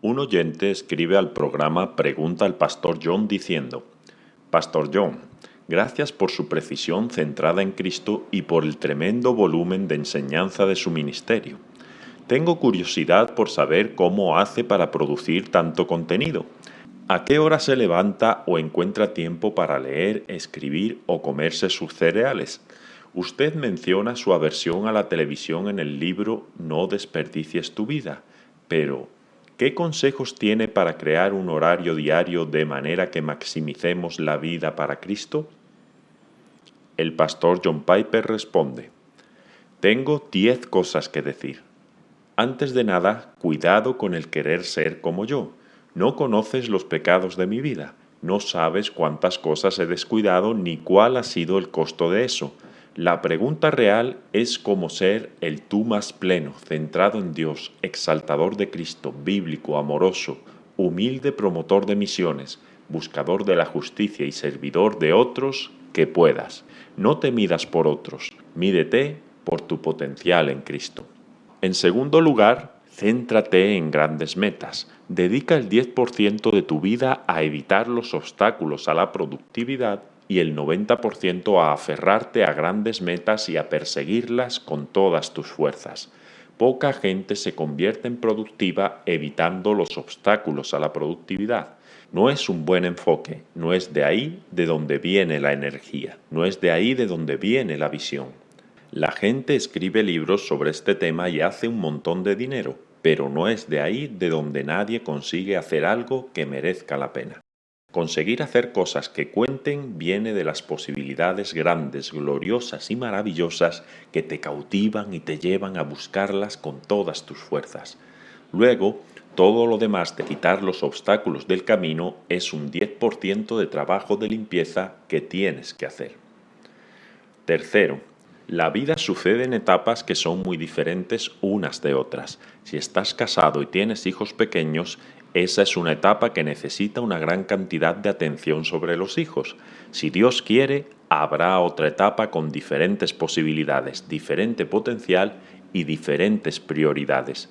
Un oyente escribe al programa Pregunta al Pastor John diciendo: Pastor John, gracias por su precisión centrada en Cristo y por el tremendo volumen de enseñanza de su ministerio. Tengo curiosidad por saber cómo hace para producir tanto contenido. ¿A qué hora se levanta o encuentra tiempo para leer, escribir o comerse sus cereales? Usted menciona su aversión a la televisión en el libro No desperdicies tu vida, pero ¿qué consejos tiene para crear un horario diario de manera que maximicemos la vida para Cristo? El pastor John Piper responde: Tengo 10 cosas que decir. Antes de nada, cuidado con el querer ser como yo. No conoces los pecados de mi vida. No sabes cuántas cosas he descuidado ni cuál ha sido el costo de eso. La pregunta real es cómo ser el tú más pleno, centrado en Dios, exaltador de Cristo, bíblico, amoroso, humilde promotor de misiones, buscador de la justicia y servidor de otros que puedas. No te midas por otros, mídete por tu potencial en Cristo. En segundo lugar, céntrate en grandes metas. Dedica el 10% de tu vida a evitar los obstáculos a la productividad y el 90% a aferrarte a grandes metas y a perseguirlas con todas tus fuerzas. Poca gente se convierte en productiva evitando los obstáculos a la productividad. No es un buen enfoque, no es de ahí de donde viene la energía, no es de ahí de donde viene la visión. La gente escribe libros sobre este tema y hace un montón de dinero, pero no es de ahí de donde nadie consigue hacer algo que merezca la pena. Conseguir hacer cosas que cuenten viene de las posibilidades grandes, gloriosas y maravillosas que te cautivan y te llevan a buscarlas con todas tus fuerzas. Luego, todo lo demás de quitar los obstáculos del camino es un 10% de trabajo de limpieza que tienes que hacer. Tercero, la vida sucede en etapas que son muy diferentes unas de otras. Si estás casado y tienes hijos pequeños, esa es una etapa que necesita una gran cantidad de atención sobre los hijos. Si Dios quiere, habrá otra etapa con diferentes posibilidades, diferente potencial y diferentes prioridades.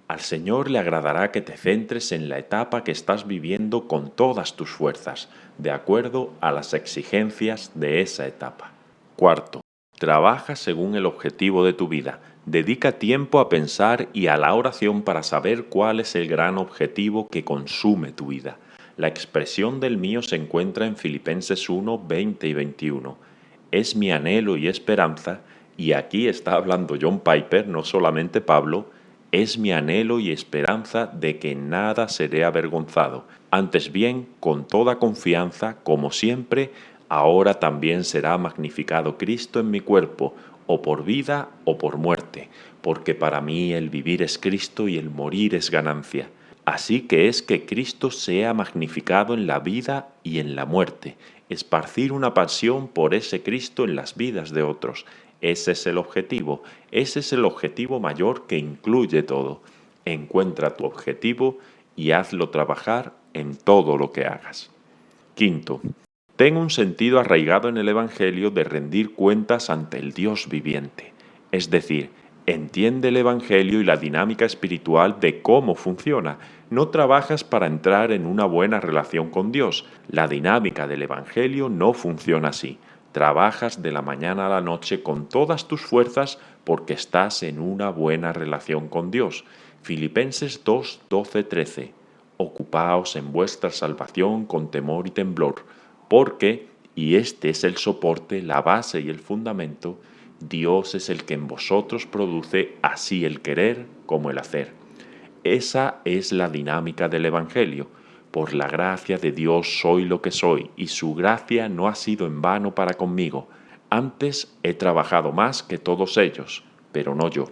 Al Señor le agradará que te centres en la etapa que estás viviendo con todas tus fuerzas, de acuerdo a las exigencias de esa etapa. Cuarto, trabaja según el objetivo de tu vida. Dedica tiempo a pensar y a la oración para saber cuál es el gran objetivo que consume tu vida. La expresión del mío se encuentra en Filipenses 1, 20 y 21. Es mi anhelo y esperanza, y aquí está hablando John Piper, no solamente Pablo, es mi anhelo y esperanza de que en nada seré avergonzado. Antes bien, con toda confianza, como siempre, ahora también será magnificado Cristo en mi cuerpo, o por vida o por muerte, porque para mí el vivir es Cristo y el morir es ganancia. Así que es que Cristo sea magnificado en la vida y en la muerte, esparcir una pasión por ese Cristo en las vidas de otros. Ese es el objetivo mayor que incluye todo. Encuentra tu objetivo y hazlo trabajar en todo lo que hagas. Quinto, ten un sentido arraigado en el Evangelio de rendir cuentas ante el Dios viviente. Es decir, entiende el Evangelio y la dinámica espiritual de cómo funciona. No trabajas para entrar en una buena relación con Dios. La dinámica del Evangelio no funciona así. Trabajas de la mañana a la noche con todas tus fuerzas porque estás en una buena relación con Dios. Filipenses 2, 12, 13. Ocupaos en vuestra salvación con temor y temblor, porque, y este es el soporte, la base y el fundamento, Dios es el que en vosotros produce así el querer como el hacer. Esa es la dinámica del Evangelio. Por la gracia de Dios soy lo que soy, y su gracia no ha sido en vano para conmigo. Antes he trabajado más que todos ellos, pero no yo.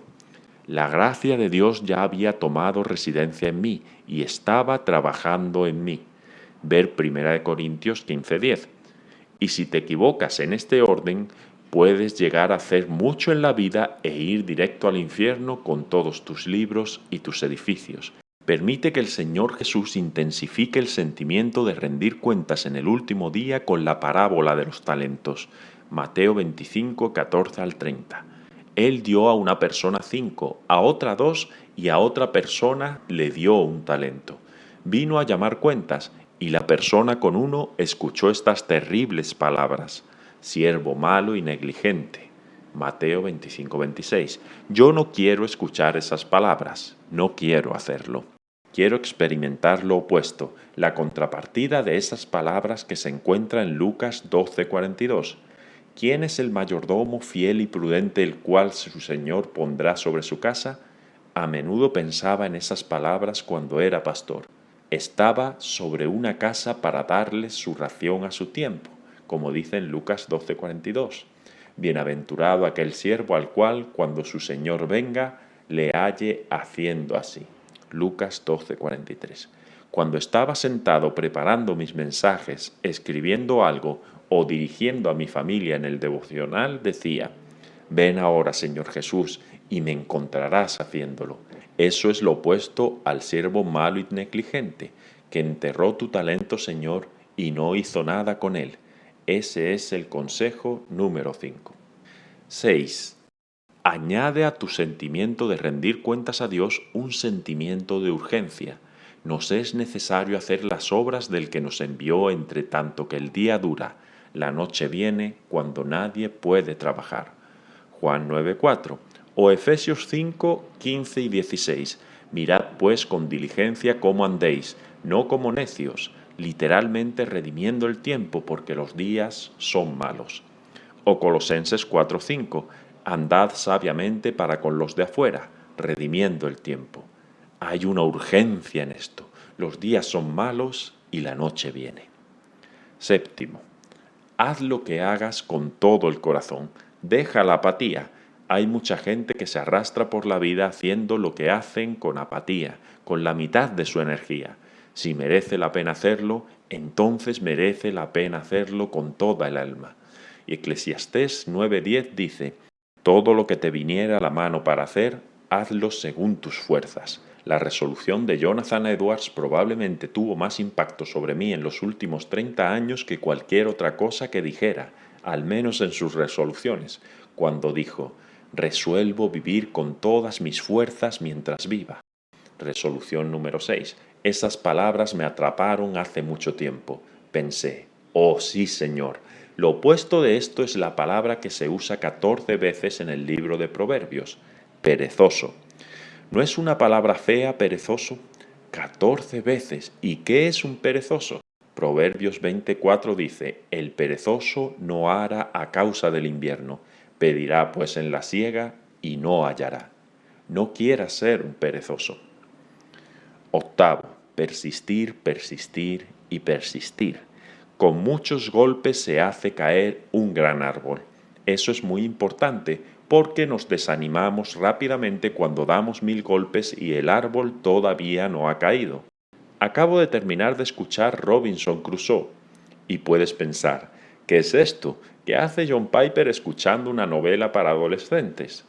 La gracia de Dios ya había tomado residencia en mí y estaba trabajando en mí. Ver 1 Corintios 15:10. Y si te equivocas en este orden, puedes llegar a hacer mucho en la vida e ir directo al infierno con todos tus libros y tus edificios. Permite que el Señor Jesús intensifique el sentimiento de rendir cuentas en el último día con la parábola de los talentos. Mateo 25, 14 al 30. Él dio a una persona 5, a otra 2 y a otra persona le dio un talento. vino a llamar cuentas, y la persona con uno escuchó estas terribles palabras: siervo malo y negligente. Mateo 25-26. Yo no quiero escuchar esas palabras, no quiero hacerlo. Quiero experimentar lo opuesto, la contrapartida de esas palabras que se encuentra en Lucas 12:42. ¿Quién es el mayordomo fiel y prudente el cual su señor pondrá sobre su casa? A menudo pensaba en esas palabras cuando era pastor. Estaba sobre una casa para darles su ración a su tiempo, como dice en Lucas 12:42. Bienaventurado aquel siervo al cual, cuando su señor venga, le halle haciendo así. Lucas 12:43. Cuando estaba sentado preparando mis mensajes, escribiendo algo o dirigiendo a mi familia en el devocional, decía: ven ahora, Señor Jesús, y me encontrarás haciéndolo. Eso es lo opuesto al siervo malo y negligente, que enterró tu talento, Señor, y no hizo nada con él. Ese es el consejo número 5. 6. Añade a tu sentimiento de rendir cuentas a Dios un sentimiento de urgencia. Nos es necesario hacer las obras del que nos envió entre tanto que el día dura. La noche viene cuando nadie puede trabajar. Juan 9:4 o Efesios 5:15 y 16. Mirad pues con diligencia cómo andéis, no como necios, literalmente redimiendo el tiempo porque los días son malos. O Colosenses 4:5. Andad sabiamente para con los de afuera, redimiendo el tiempo. Hay una urgencia en esto. Los días son malos y la noche viene. 7. Haz lo que hagas con todo el corazón. Deja la apatía. Hay mucha gente que se arrastra por la vida haciendo lo que hacen con apatía, con la mitad de su energía. Si merece la pena hacerlo, entonces merece la pena hacerlo con toda el alma. Y Eclesiastés 9:10 dice: todo lo que te viniera a la mano para hacer, hazlo según tus fuerzas. La resolución de Jonathan Edwards probablemente tuvo más impacto sobre mí en los últimos 30 años que cualquier otra cosa que dijera, al menos en sus resoluciones, cuando dijo: resuelvo vivir con todas mis fuerzas mientras viva. Resolución número 6. Esas palabras me atraparon hace mucho tiempo. Pensé: oh sí, Señor. Lo opuesto de esto es la palabra que se usa 14 veces en el libro de Proverbios: perezoso. ¿No es una palabra fea, perezoso? 14 veces. ¿Y qué es un perezoso? Proverbios 24 dice: el perezoso no hará a causa del invierno, pedirá pues en la siega y no hallará. No quieras ser un perezoso. 8. Persistir, persistir y persistir. Con muchos golpes se hace caer un gran árbol. Eso es muy importante porque nos desanimamos rápidamente cuando damos 1000 golpes y el árbol todavía no ha caído. Acabo de terminar de escuchar Robinson Crusoe y puedes pensar: ¿qué es esto? ¿Qué hace John Piper escuchando una novela para adolescentes?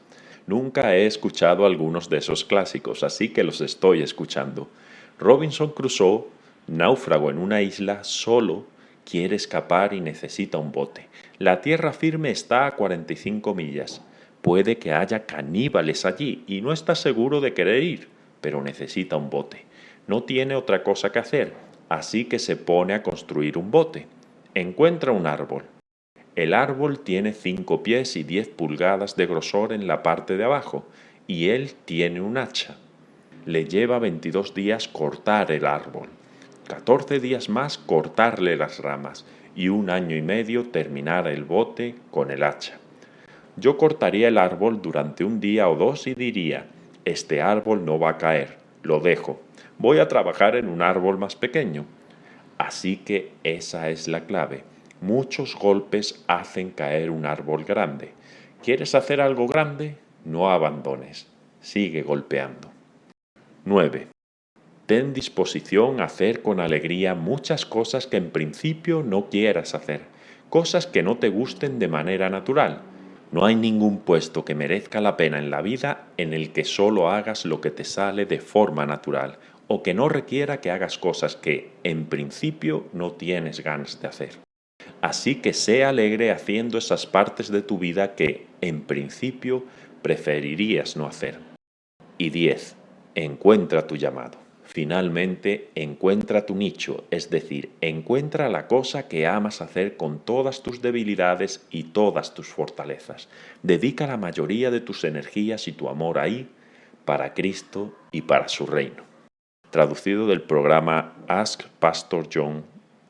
Nunca he escuchado algunos de esos clásicos, así que los estoy escuchando. Robinson Crusoe, náufrago en una isla, solo, quiere escapar y necesita un bote. La tierra firme está a 45 millas. Puede que haya caníbales allí y no está seguro de querer ir, pero necesita un bote. No tiene otra cosa que hacer, así que se pone a construir un bote. Encuentra un árbol. El árbol tiene 5 pies y 10 pulgadas de grosor en la parte de abajo, y él tiene un hacha. Le lleva 22 días cortar el árbol, 14 días más cortarle las ramas, y 1 año y medio terminar el bote con el hacha. Yo cortaría el árbol durante 1 día o 2 y diría: este árbol no va a caer, lo dejo, voy a trabajar en un árbol más pequeño. Así que esa es la clave. Muchos golpes hacen caer un árbol grande. ¿Quieres hacer algo grande? No abandones. Sigue golpeando. 9. Ten disposición a hacer con alegría muchas cosas que en principio no quieras hacer, cosas que no te gusten de manera natural. No hay ningún puesto que merezca la pena en la vida en el que solo hagas lo que te sale de forma natural o que no requiera que hagas cosas que, en principio, no tienes ganas de hacer. Así que sé alegre haciendo esas partes de tu vida que, en principio, preferirías no hacer. Y 10. Encuentra tu llamado. Finalmente, encuentra tu nicho, es decir, encuentra la cosa que amas hacer con todas tus debilidades y todas tus fortalezas. Dedica la mayoría de tus energías y tu amor ahí, para Cristo y para su reino. Traducido del programa Ask Pastor John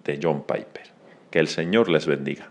de John Piper. Que el Señor les bendiga.